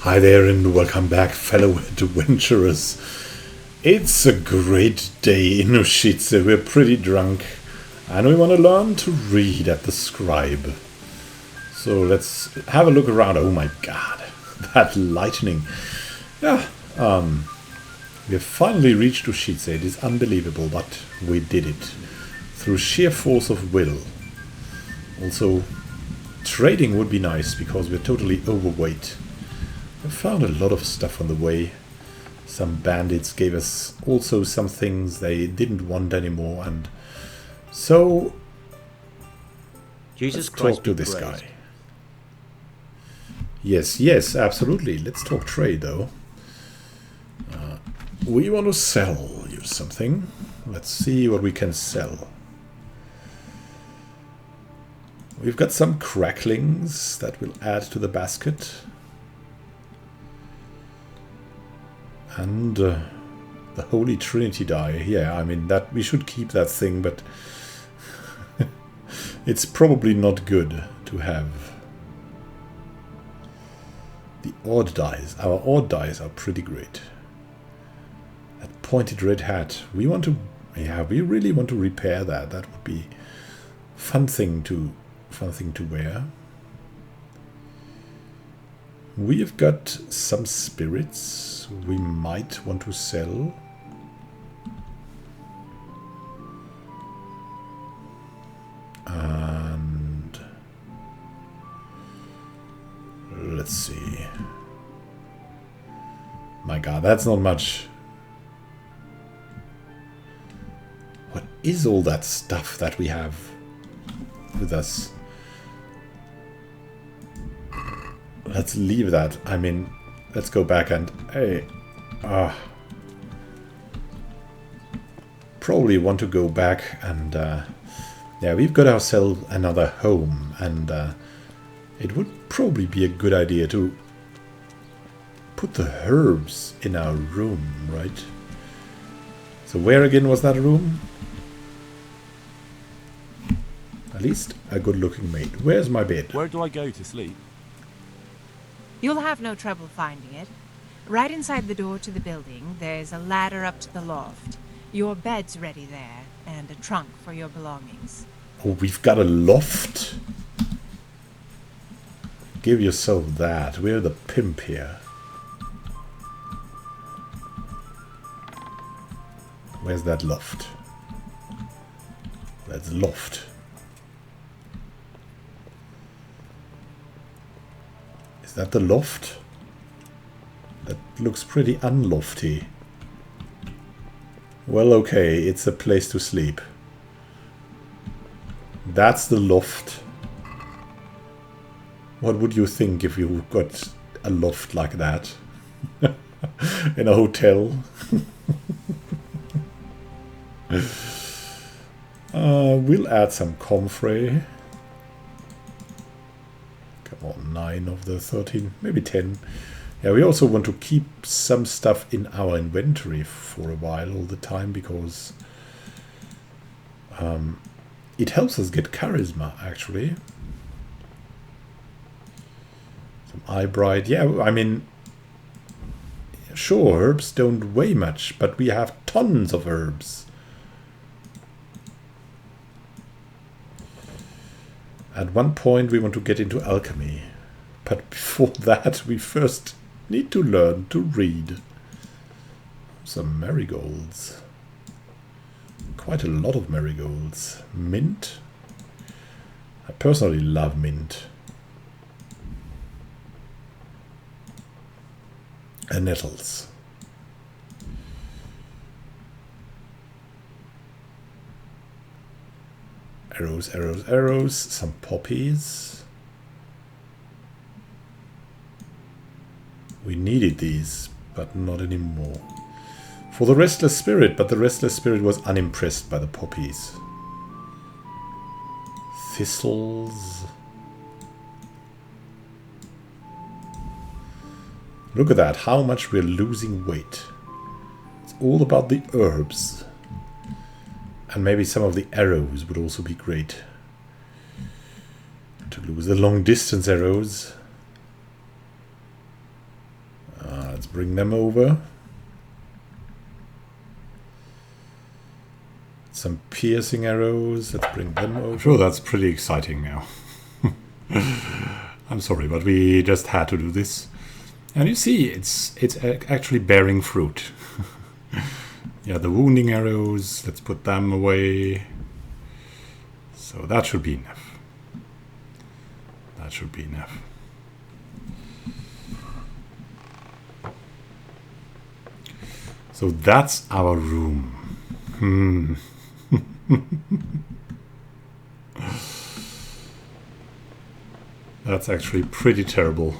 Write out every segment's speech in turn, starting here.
Hi there and welcome back, fellow adventurers. It's a great day in Ushitse. We're pretty drunk and we want to learn to read at the scribe. So let's have a look around. Oh my god, that lightning. Yeah, we have finally reached Ushitse. It is unbelievable, but we did it through sheer force of will. Also, trading would be nice because we're totally overweight. I found a lot of stuff on the way. Some bandits gave us also some things they didn't want anymore, and so Jesus let's talk to this guy. Yes, absolutely. Let's talk trade, though. We want to sell you something. Let's see what we can sell. We've got some cracklings that will add to the basket. And the Holy Trinity die. Yeah, I mean, that we should keep that thing, but it's probably not good to have. The odd dies. Our odd dies are pretty great. That pointed red hat. We want to, yeah, we really want to repair that. That would be fun thing to wear. We've got some spirits we might want to sell. And let's see. My god, that's not much. What is all that stuff that we have with us? Let's leave that. I mean, let's go back and... Hey. Probably want to go back and... yeah, we've got ourselves another home. And it would probably be a good idea to put the herbs in our room, right? So where again was that room? At least a good-looking maid. Where's my bed? Where do I go to sleep? You'll have no trouble finding it. Right inside the door to the building, there's a ladder up to the loft. Your bed's ready there, and a trunk for your belongings. Oh, we've got a loft? Give yourself that. We're the pimp here. Where's that loft? That's loft. Is that the loft? That looks pretty unlofty. Well, okay, it's a place to sleep. That's the loft. What would you think if you got a loft like that? In a hotel? We'll add some comfrey. Come on, 9 of the 13, maybe 10. Yeah, we also want to keep some stuff in our inventory for a while, all the time, because it helps us get charisma, actually. Some eyebright. Yeah, I mean, sure, herbs don't weigh much, but we have tons of herbs. At one point we want to get into alchemy, but before that we first need to learn to read. Some marigolds. Quite a lot of marigolds. Mint. I personally love mint. And nettles. Arrows, arrows, arrows. Some poppies. We needed these, but not anymore. For the restless spirit, but the restless spirit was unimpressed by the poppies. Thistles. Look at that, how much we're losing weight. It's all about the herbs. And maybe some of the arrows would also be great. To lose the long distance arrows. Let's bring them over. Some piercing arrows. Let's bring them over. Sure, that's pretty exciting now. I'm sorry, but we just had to do this. And you see, it's actually bearing fruit. Yeah, the wounding arrows. Let's put them away. So that should be enough. That should be enough. So that's our room. That's actually pretty terrible.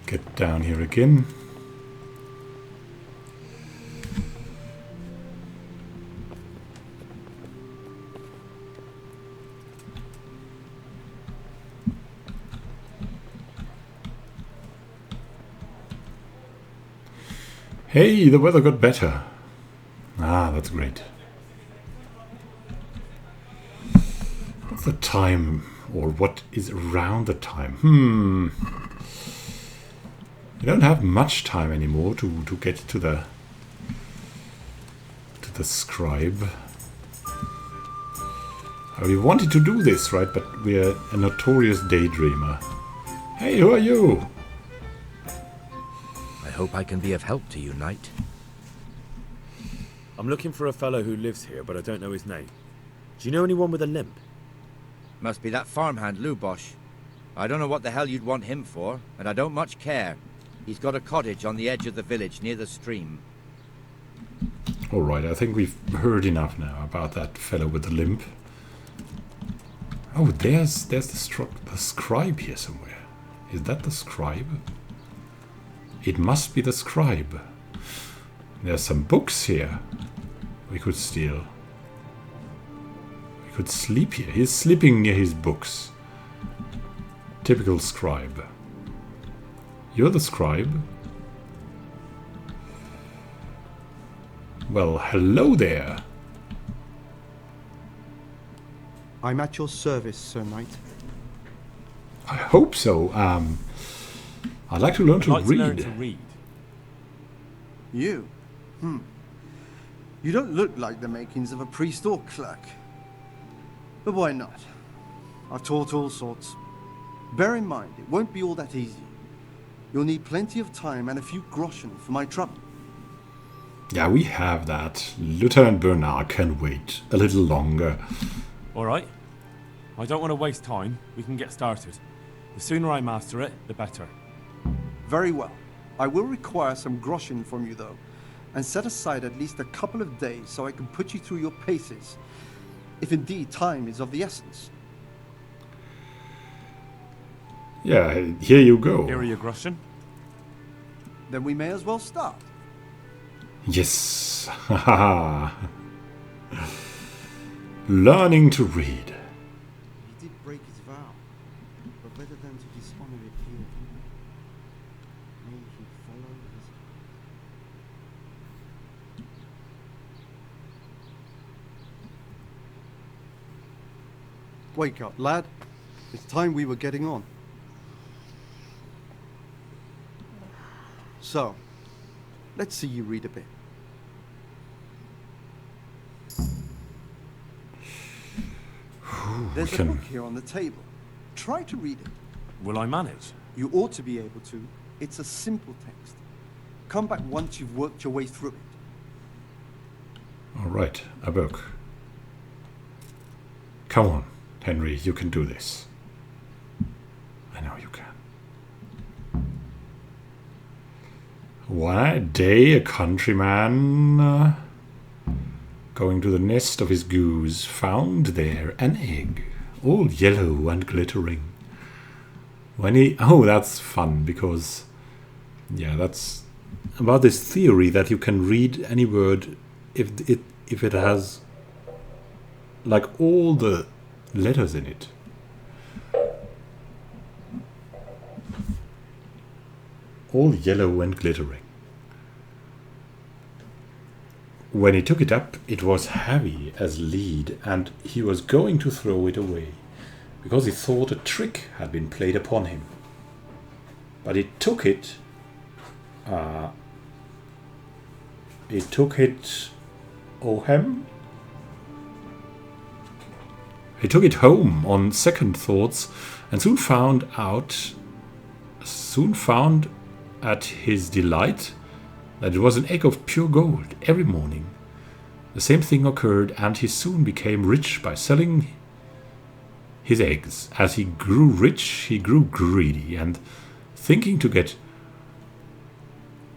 Get down here again. Hey, the weather got better. Ah, that's great. What's the time? Or what is around the time? We don't have much time anymore to get to the scribe. We wanted to do this, right? But we're a notorious daydreamer. Hey, who are you? I hope I can be of help to you, knight. I'm looking for a fellow who lives here, but I don't know his name. Do you know anyone with a limp? Must be that farmhand Lubosh. I don't know what the hell you'd want him for, and I don't much care. He's got a cottage on the edge of the village near the stream. Alright, I think we've heard enough now about that fellow with the limp. Oh, there's the scribe here somewhere. Is that the scribe? It must be the scribe. There's some books here we could steal. We could sleep here. He's sleeping near his books. Typical scribe. You're the scribe? Well, hello there. I'm at your service, Sir Knight. I hope so. I'd like to learn to read. You? You don't look like the makings of a priest or clerk. But why not? I've taught all sorts. Bear in mind, it won't be all that easy. You'll need plenty of time and a few groschen for my trouble. Yeah, we have that. Lieutenant Bernard can wait a little longer. Alright. I don't want to waste time. We can get started. The sooner I master it, the better. Very well. I will require some groschen from you, though, and set aside at least a couple of days so I can put you through your paces, if indeed time is of the essence. Yeah, here you go. Here are your groschen. Then we may as well start. Yes. Haha. Learning to read. He did break his vow, but better than to dishonor it here. May he follow his... Wake up, lad. It's time we were getting on. So, let's see you read a bit. There's a book here on the table. Try to read it. Will I manage? You ought to be able to. It's a simple text. Come back once you've worked your way through it. All right, a book. Come on, Henry, you can do this. I know you can. One day, a countryman going to the nest of his goose found there an egg, all yellow and glittering. When he... Oh, that's fun, because... Yeah, that's about this theory that you can read any word if it has, like, all the letters in it. All yellow and glittering. When he took it up, it was heavy as lead, and he was going to throw it away, because he thought a trick had been played upon him. But he took it... Ohem? He took it home on second thoughts, and soon found at his delight that it was an egg of pure gold every morning. The same thing occurred, and he soon became rich by selling his eggs. As he grew rich, he grew greedy, and thinking to get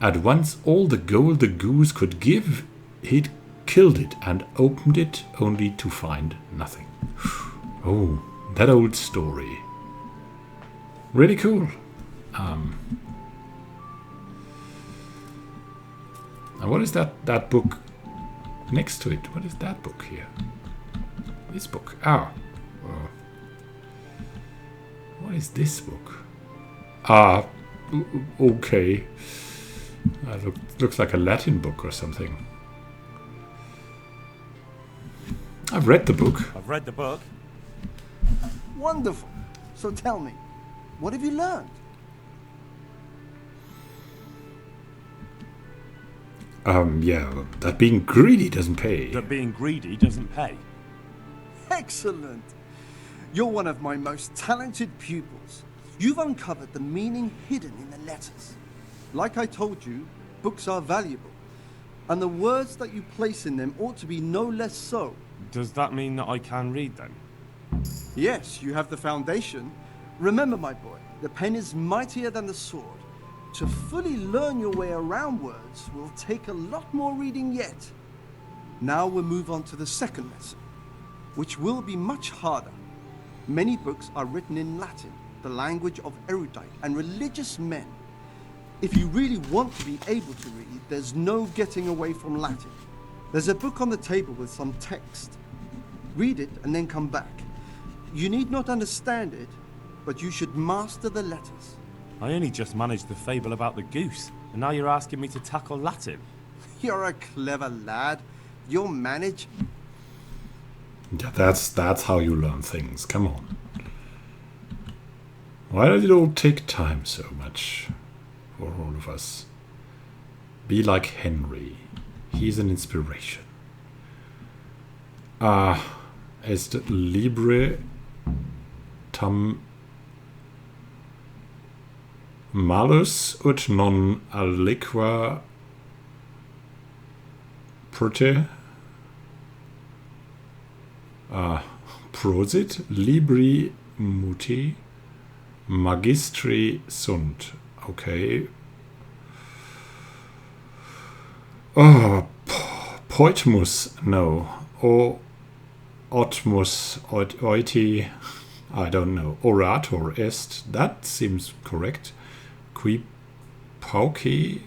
at once all the gold the goose could give, he'd killed it and opened it only to find nothing. Oh, that old story. Really cool. And what is that book next to it? What is that book here? This book. What is this book? Okay. Looks like a Latin book or something. I've read the book. I've read the book. Wonderful. So tell me, what have you learned? Yeah, that being greedy doesn't pay. That being greedy doesn't pay. Excellent. You're one of my most talented pupils. You've uncovered the meaning hidden in the letters. Like I told you, books are valuable, and the words that you place in them ought to be no less so. Does that mean that I can read them? Yes, you have the foundation. Remember, my boy, the pen is mightier than the sword. To fully learn your way around words will take a lot more reading yet. Now we'll move on to the second lesson, which will be much harder. Many books are written in Latin, the language of erudite and religious men. If you really want to be able to read, there's no getting away from Latin. There's a book on the table with some text. Read it and then come back. You need not understand it, but you should master the letters. I only just managed the fable about the goose, and now you're asking me to tackle Latin. You're a clever lad. You'll manage. Yeah, that's how you learn things. Come on. Why does it all take time so much for all of us? Be like Henry. He's an inspiration. Est libre tam malus ut non aliqua prote prosit libri muti magistri sunt. Okay. Poitmus, no. Or otmus, oiti, I don't know. Orator est, that seems correct. Qui pauci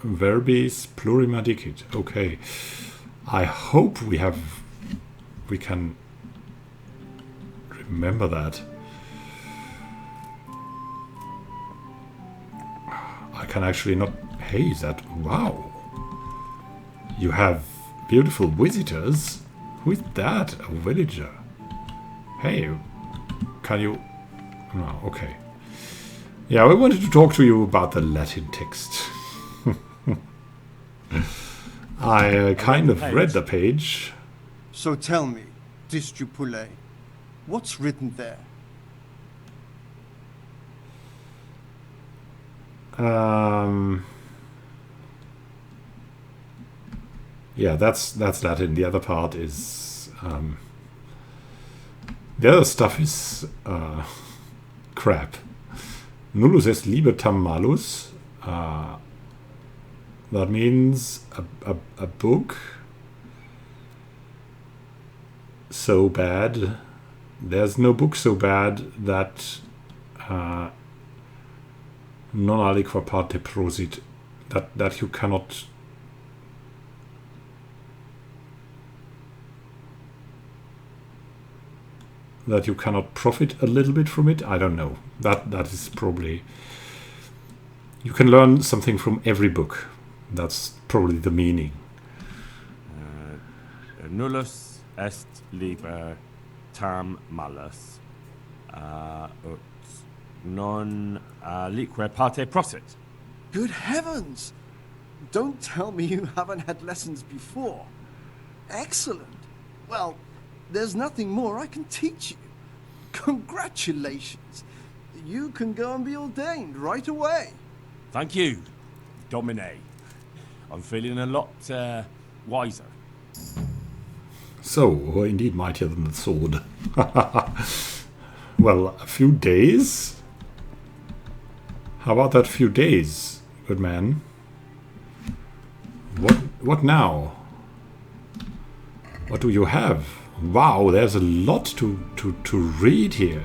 verbis plurima dicit. Okay. I hope we can remember that. I can actually not. Hey, is that. Wow. You have beautiful visitors. Who is that? A villager. Hey, can you. Oh, okay. Yeah, we wanted to talk to you about the Latin text. I kind of read the page. So tell me, Discipule, what's written there? Yeah, that's Latin. The other part is the other stuff is crap. Nullus est liber tam malus. That means a book so bad. There's no book so bad that non aliqua parte prosit, that you cannot profit a little bit from it. I don't know. That is probably. You can learn something from every book. That's probably the meaning. Nullus est liber tam malus. Ut non lique parte prosit. Good heavens! Don't tell me you haven't had lessons before. Excellent. Well, there's nothing more I can teach you. Congratulations. You can go and be ordained right away. Thank you, Domine. I'm feeling a lot wiser. So, indeed mightier than the sword. Well, a few days? How about that few days, good man? What now? What do you have? Wow, there's a lot to read here.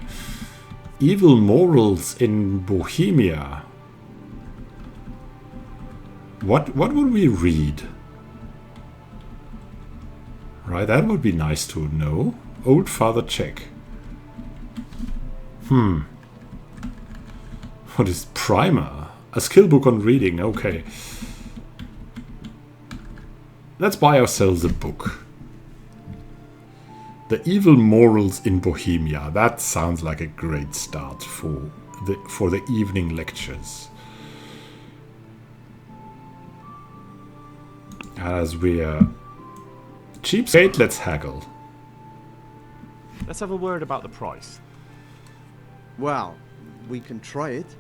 Evil morals in Bohemia. What would we read? Right, that would be nice to know. Old Father Czech. What is Primer? A skill book on reading, okay. Let's buy ourselves a book. The Evil Morals in Bohemia. That sounds like a great start for the evening lectures. As we're cheapskate, let's haggle. Let's have a word about the price. Well, we can try it.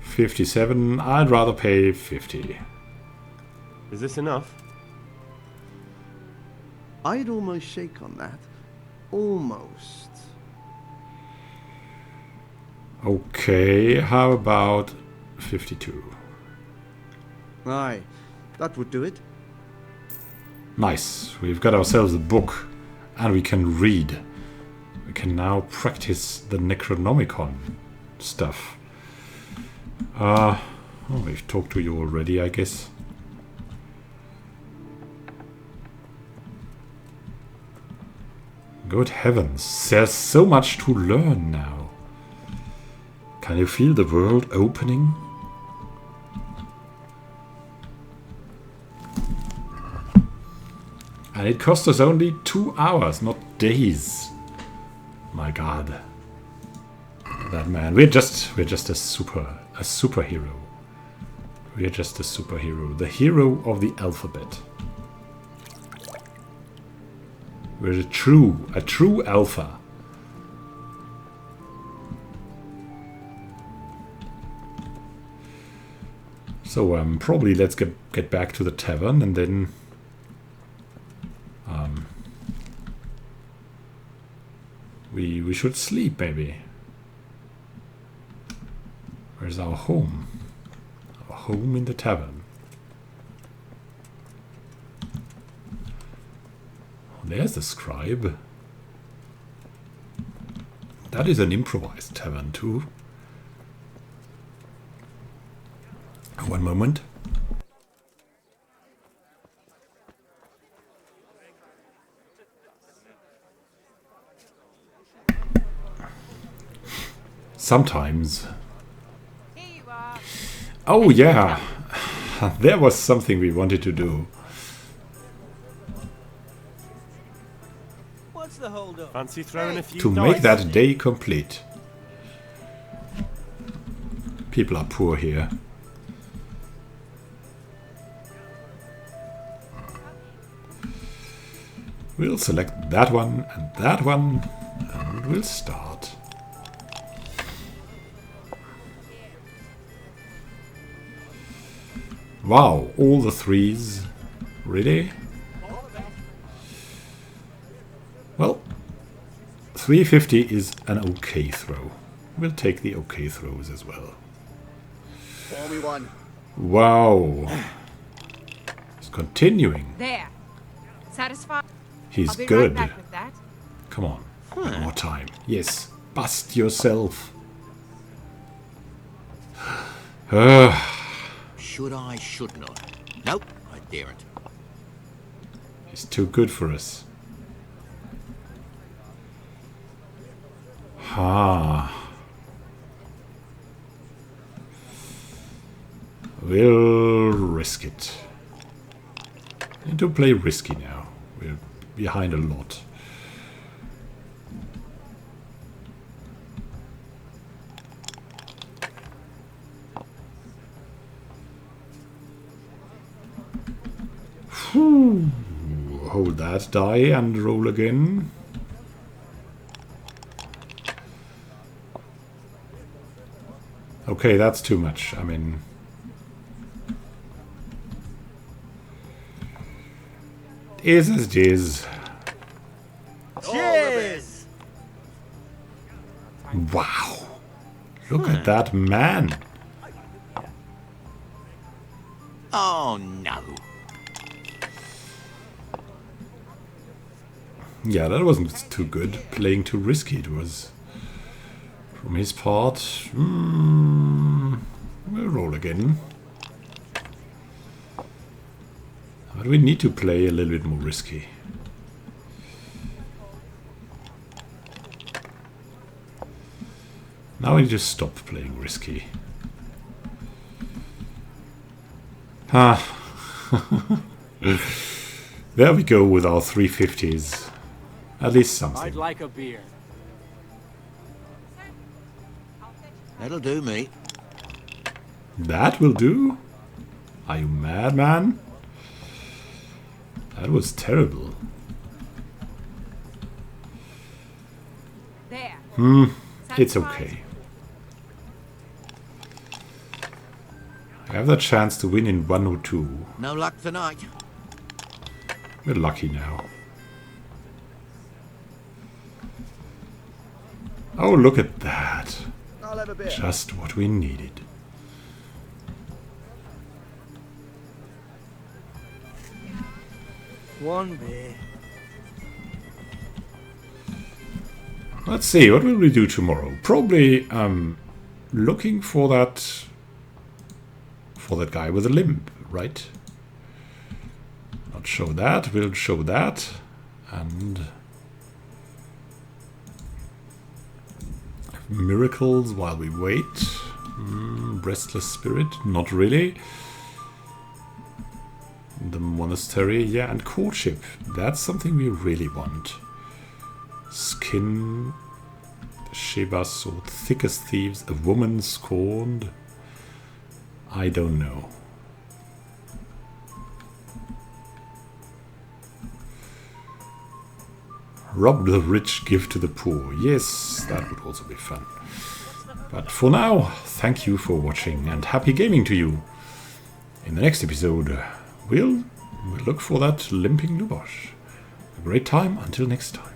57. I'd rather pay 50. Is this enough? I'd almost shake on that. Almost. Okay, how about 52? Aye, that would do it. Nice. We've got ourselves a book and we can read. We can now practice the Necronomicon stuff. Oh, we've talked to you already, I guess. Good heavens, there's so much to learn now. Can you feel the world opening? And it cost us only 2 hours, not days. My God. That man. We're just a superhero. We're just a superhero. The hero of the alphabet. We're a true alpha. So probably let's get back to the tavern and then we should sleep maybe. Where's our home? Our home in the tavern. There's the scribe. That is an improvised tavern too. One moment. Sometimes. Here you are. Oh yeah, there was something we wanted to do. What's the hold up? Fancy throwing a few To dice? make that day complete. People are poor here. We'll select that one, and we'll start. Wow, all the threes. Really? Well, 350 is an okay throw. We'll take the okay throws as well. Pour me one. Wow. He's continuing. There. Satisfied? He's I'll be good. right back with that. Come on. One more time. Yes. Bust yourself. Should I, should not? Nope, I daren't. He's too good for us. We'll risk it. Need to play risky now. We're behind a lot. Whew. Hold that die and roll again. Okay, that's too much. I mean... Is as it is. Cheers! Wow. Look at that man. Oh no. Yeah, that wasn't too good. Playing too risky it was. From his part. We'll roll again. But we need to play a little bit more risky. Now we just stop playing risky. Ah. There we go with our 350s. At least something. I'd like a beer. That'll do me. That will do? Are you mad, man? That was terrible. There. It's okay. I have the chance to win in 1 or 2. No luck tonight. We're lucky now. Oh, look at that. I'll have a beer. Just what we needed. One beer. Let's see, what will we do tomorrow? Probably looking for that guy with a limp, right? Not show that, we'll show that. And miracles while we wait. Restless spirit, not really. The monastery, yeah, and courtship. That's something we really want. Skin, Shebas, or thick as thieves, a woman scorned. I don't know. Rob the rich, give to the poor. Yes, that would also be fun. But for now, thank you for watching and happy gaming to you. In the next episode, we'll look for that limping Lubosh. A great time until next time.